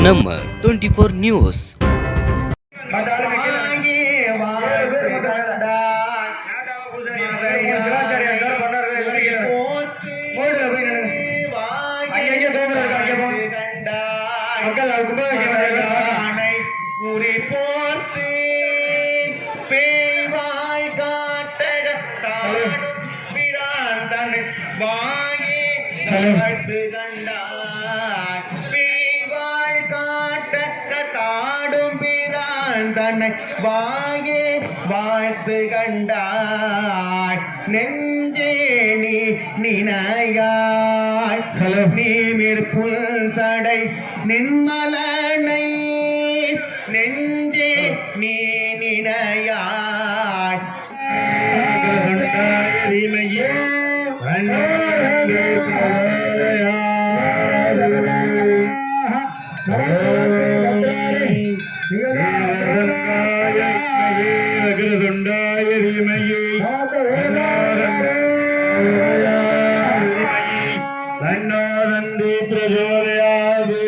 நம்ம 24 நியூஸ். வாயே வாழ்த்து கண்டாய் நெஞ்சே நீ நினையாய் நீமிர் புல் சடை நின்மலனை நெஞ்சே நீ நினையாய் தன்னோதந்தி பிரஜோதயாது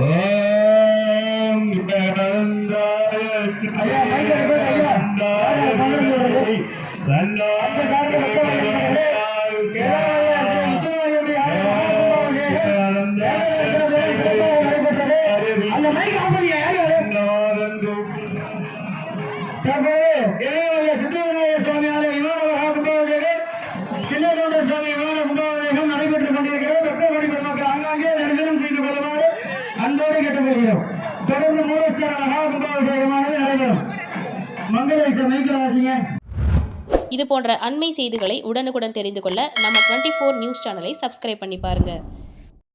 ஓம் நடைபெற்றுக் கொண்டிருக்கிறது. மக்கள் ஆங்காங்கே தரிசனம் செய்து கொள்ளுமாறு அன்போடு கேட்டுக்கொள்கிறோம். தொடர்ந்து மூலஸ்தான மகா கும்பாபிஷேகமானது நடைபெறும். மங்கள மைக்கலாசிங்க. இது போன்ற அண்மை செய்திகளை உடனுக்குடன் தெரிந்து கொள்ள நம்ம 24 நியூஸ் சேனலை சப்ஸ்கிரைப் பண்ணி பாருங்க.